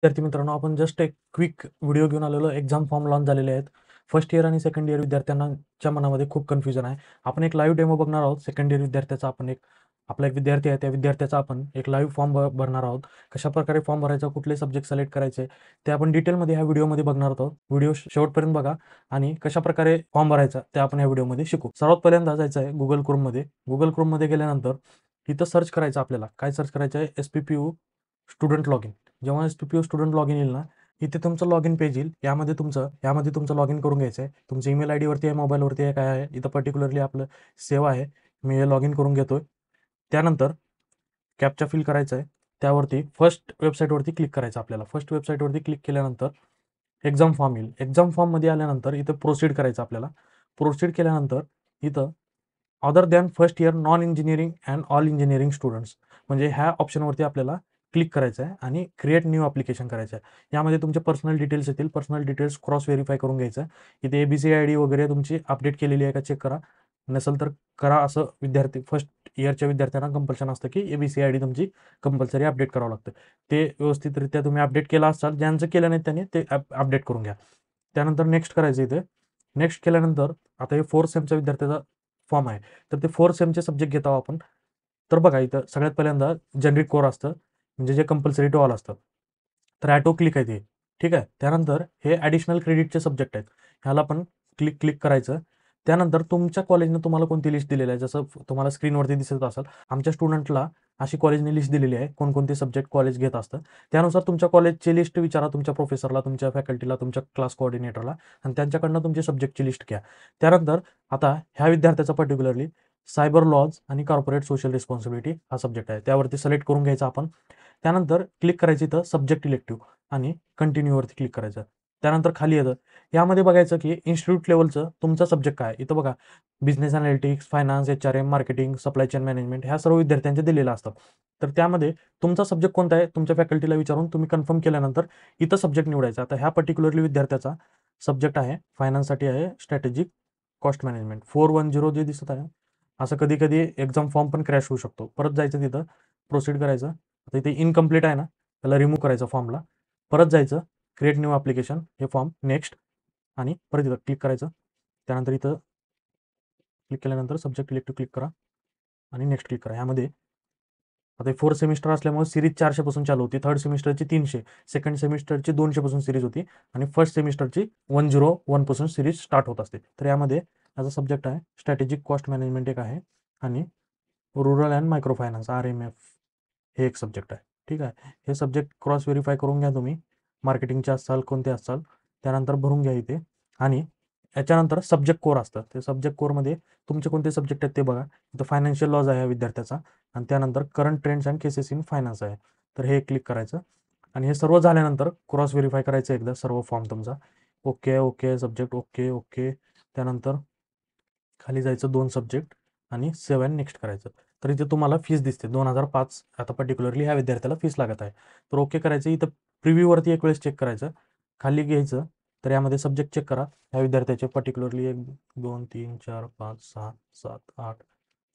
विद्यार्थी मित्रांनो, आपण जस्ट एक क्विक व्हिडिओ घेऊन आलेलो. एक्झाम फॉर्म लॉन्च झालेले आहेत. फर्स्ट इयर आणि सेकंड इयर विद्यार्थ्यांच्या मनामध्ये खूप कन्फ्युजन आहे. आपण एक लाईव्ह डेमो बघणार आहोत. सेकंड इयर विद्यार्थ्याचा आपला एक विद्यार्थी आहे, त्या विद्यार्थ्याचा आपण एक लाईव्ह फॉर्म भरणार आहोत. कशाप्रकारे फॉर्म भरायचा, कुठले सब्जेक्ट सिलेक्ट करायचे, ते आपण डिटेलमध्ये ह्या व्हिडिओमध्ये बघणार आहोत. व्हिडिओ शेवटपर्यंत बघा आणि कशाप्रकारे फॉर्म भरायचा ते आपण ह्या व्हिडिओमध्ये शिकू. सर्वात पहिल्यांदा जायचं आहे गुगल क्रोममध्ये. गुगल क्रोममध्ये गेल्यानंतर इथं सर्च करायचं आपल्याला. काय सर्च करायचं आहे? SPPU student log in. जेव्हा SPPU स्टुडंट लॉग इन येईल ना, इथे तुमचं लॉग इन पेज येईल. यामध्ये तुमचं लॉग इन करून घ्यायचं आहे. तुमचं ईमेल ID वरती आहे, मोबाईलवरती आहे, काय आहे, इथं पर्टिक्युलरली आपलं सेव्ह आहे. मी हे लॉग इन करून घेतोय. त्यानंतर कॅप्चा फिल करायचा आहे. त्यावरती फर्स्ट वेबसाईटवरती क्लिक करायचं आपल्याला. फर्स्ट वेबसाईटवरती क्लिक केल्यानंतर एक्झाम फॉर्म येईल. एक्झाम फॉर्ममध्ये आल्यानंतर इथं प्रोसीड करायचं आपल्याला. प्रोसीड केल्यानंतर इथं other than first year non engineering and all engineering students, म्हणजे ह्या ऑप्शनवरती आपल्याला क्लिक करायचं आहे आणि क्रिएट न्यू ॲप्लिकेशन करायचं आहे. यामध्ये तुमचे पर्सनल डिटेल्स येतील. पर्सनल डिटेल्स क्रॉस व्हेरीफाय करून घ्यायचं आहे. इथे ABCD ID वगैरे तुमची अपडेट केलेली आहे का चेक करा. नसेल तर करा. असं फर्स्ट इयरच्या विद्यार्थ्यांना कंपल्शन असतं की ABCD ID तुमची कंपल्सरी अपडेट करावं लागतं. ते व्यवस्थितरित्या तुम्ही अपडेट केला असाल, ज्यांचं केलं नाही त्यांनी ते अपडेट करून घ्या. त्यानंतर नेक्स्ट करायचं इथे. नेक्स्ट केल्यानंतर आता हे 4th सेमच्या विद्यार्थ्याचा फॉर्म आहे. तर ते 4th सेमचे सब्जेक्ट घेत आहोत आपण. तर बघा इथं सगळ्यात पहिल्यांदा जनरिक कोर असतं, म्हणजे जे कंपल्सरी टू ऑल असतं. तर ॲटो क्लिक आहे ते. ठीक आहे. त्यानंतर हे ॲडिशनल क्रेडिटचे सब्जेक्ट आहेत. ह्याला पण क्लिक करायचं. त्यानंतर तुमच्या कॉलेजनं तुम्हाला कोणती लिस्ट दिलेली आहे, जसं तुम्हाला स्क्रीनवरती दिसत असेल, आमच्या स्टुडंटला अशी कॉलेजने लिस्ट दिलेली आहे, कोणकोणते सब्जेक्ट कॉलेज घेत असतं. त्यानुसार तुमच्या कॉलेजची लिस्ट विचारा तुमच्या प्रोफेसरला, तुमच्या फॅकल्टीला, तुमच्या क्लास कोऑर्डिनेटरला आणि त्यांच्याकडनं तुमची सब्जेक्टची लिस्ट घ्या. त्यानंतर आता ह्या विद्यार्थ्याचा पर्टिक्युलरली सायबर लॉज आणि कॉर्पोरेट सोशल रिस्पॉन्सिबिलिटी हा सब्जेक्ट आहे. त्यावरती सिलेक्ट करून घ्यायचा आपण. त्यानंतर क्लिक करायचं इथं सब्जेक्ट इलेक्टिव्ह आणि कंटिन्यूवरती क्लिक करायचं. त्यानंतर खाली येतं. यामध्ये बघायचं की इन्स्टिट्यूट लेवलचं तुमचा सब्जेक्ट काय आहे. इथं बघा business analytics, finance, HRM, marketing, supply chain management ह्या सर्व विद्यार्थ्यांचे दिलेलं असतात. तर त्यामध्ये तुमचा सब्जेक्ट कोणता आहे तुमच्या फॅकल्टीला विचारून तुम्ही कन्फर्म केल्यानंतर इथं सब्जेक्ट निवडायचा. आता ह्या पर्टिक्युलरली विद्यार्थ्याचा सब्जेक्ट आहे फायनान्ससाठी आहे स्ट्रॅटेजिक कॉस्ट मॅनेजमेंट 410 जे दिसत आहे. असं कधी कधी एक्झाम फॉर्म पण क्रॅश होऊ शकतो. परत जायचं तिथं प्रोसीड करायचं. आता इथे इनकम्प्लीट आहे ना, त्याला रिमूव्ह करायचं फॉर्मला. परत जायचं क्रिएट न्यू ॲप्लिकेशन, हे फॉर्म नेक्स्ट आणि परत इथं क्लिक करायचं. त्यानंतर इथं क्लिक केल्यानंतर सब्जेक्ट इलेक्टिव्ह क्लिक करा आणि नेक्स्ट क्लिक करा. यामध्ये आता 4th सेमिस्टर असल्यामुळे सिरीज 400 पासून चालू होती. 3rd सेमिस्टरची 300, सेकंड सेमिस्टरची 200 पासून सिरीज होती आणि फर्स्ट सेमिस्टरची 101 पासून सिरीज स्टार्ट होत असते. तर यामध्ये याचा सब्जेक्ट आहे स्ट्रॅटेजिक कॉस्ट मॅनेजमेंट एक आहे आणि rural and micro finance RMF हे एक सब्जेक्ट आहे. ठीक आहे. हे सब्जेक्ट क्रॉस व्हेरीफाय करून घ्या तुम्ही. मार्केटिंगचे असाल, कोणते असाल, त्यानंतर भरून घ्या इथे. आणि याच्यानंतर सब्जेक्ट कोर असतं. ते सब्जेक्ट कोरमध्ये तुमचे कोणते सब्जेक्ट आहेत ते बघा. इथं फायनान्शियल लॉज आहे विद्यार्थ्याचा आणि त्यानंतर current trends and cases in finance आहे. तर हे क्लिक करायचं आणि हे सर्व झाल्यानंतर क्रॉस व्हेरीफाय करायचं एकदा सर्व फॉर्म तुमचा. Okay subject okay. त्यानंतर खाली जायचं 2 सब्जेक्ट आणि सेव्ह अँड नेक्स्ट करायचं. तर इथे तुम्हाला फीस दिसते 2005. आता पर्टिक्युलरली ह्या विद्यार्थ्याला फीस लागत आहे. तर ओके करायचं. इथं प्रिव्ह्यूवरती एक वेळेस चेक करायचं. खाली घ्यायचं. तर यामध्ये सब्जेक्ट चेक करा. ह्या विद्यार्थ्याचे पर्टिक्युलरली 1 2 3 4 5 6 7 8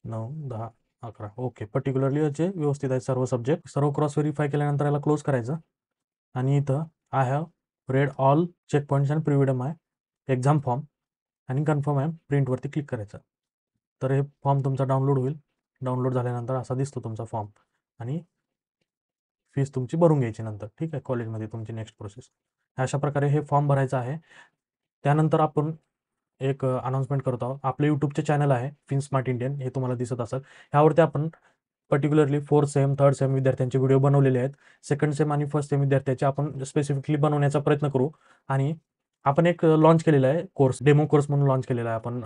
9 10 11 ओके. पर्टिक्युलरली याचे व्यवस्थित आहे सर्व सब्जेक्ट. सर्व क्रॉस व्हेरीफाय केल्यानंतर याला क्लोज करायचं आणि इथं I have read all check points and previewed my exam form आणि कन्फर्म आहे प्रिंटवरती क्लिक करायचं. तर हे फॉर्म तुमचा डाउनलोड होईल. डाउनलोड झाल्यानंतर असा दिसतो तुमचा फॉर्म आणि फीस तुमची भरून घ्यायची नंतर. ठीक आहे. कॉलेजमध्ये तुमची नेक्स्ट प्रोसेस अशा प्रकारे हे फॉर्म भरायचा आहे. त्यानंतर आपण एक अनाउन्समेंट करतो आहोत. आपलं यूट्यूबचे चॅनल आहे FinSmart इंडियन, हे तुम्हाला दिसत असेल. ह्यावरती आपण particularly 4th same 3rd same विद्यार्थ्यांचे व्हिडिओ बनवलेले आहेत. सेकंड सेम आणि फर्स्ट सेम विद्यार्थ्याचे आपण स्पेसिफिकली बनवण्याचा प्रयत्न करू. आणि आपण एक लॉन्च केलेला आहे कोर्स, डेमो कोर्स म्हणून लॉन्च केलेला आहे आपण.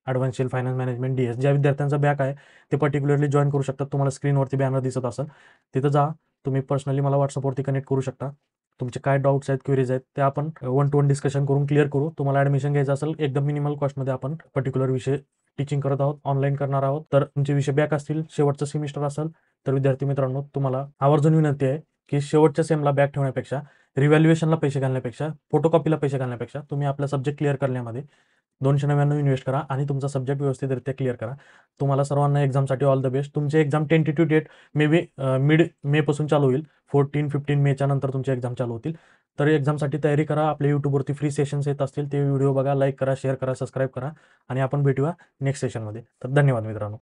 ॲडव्हान्शियल फायनान्स मॅनेजमेंट DS ज्या विद्यार्थ्यांचा बॅक आहे ते पर्टिक्युलरली जॉईन करू शकतात. तुम्हाला स्क्रीनवरती बॅनर दिसत असेल, तिथं जा. तुम्ही पर्सनली मला WhatsAppवरती कनेक्ट करू शकता. तुमचे काय डाऊट्स आहेत, क्वेरीज आहेत, ते आपण 1 to 1 डिस्कशन करून क्लिअर करू. तुम्हाला ॲडमिशन घ्यायचं असेल एकदम मिनिमल कॉस्टमध्ये आपण पर्टिक्युलर विषय टीचिंग करत आहोत, ऑनलाईन करणार आहोत. तर तुमचे विषय बॅक असतील, शेवटचं सेमिस्टर असेल, तर विद्यार्थी मित्रांनो तुम्हाला आवर्जून विनंती आहे की शेवटच्या सेमला बॅक ठेवण्यापेक्षा, रिव्हॅल्युएशनला पैसे घालण्यापेक्षा, फोटोकॉपीला पैसे घालण्यापेक्षा तुम्ही आपला सब्जेक्ट क्लिअर करण्यामध्ये 299 इन्व्हेस्ट करा आणि तुमचा सब्जेक्ट व्यवस्थितरित्या क्लिअर करा. तुम्हाला सर्वांना एक्झामसाठी ऑल द बेस्ट. तुमची exam tentative date may be mid मेपासून चालू होईल. 14-15 मेच्या नंतर तुमची एक्झाम चालू होतील. तर एक्झामसाठी तयारी करा. आपल्या यूट्यूबवरती फ्री सेशन्स येत असतील, ते व्हिडिओ बघा, लाईक करा, शेअर करा, सबस्क्राईब करा आणि आपण भेटूया नेक्स्ट सेशनमध्ये. तर धन्यवाद मित्रांनो.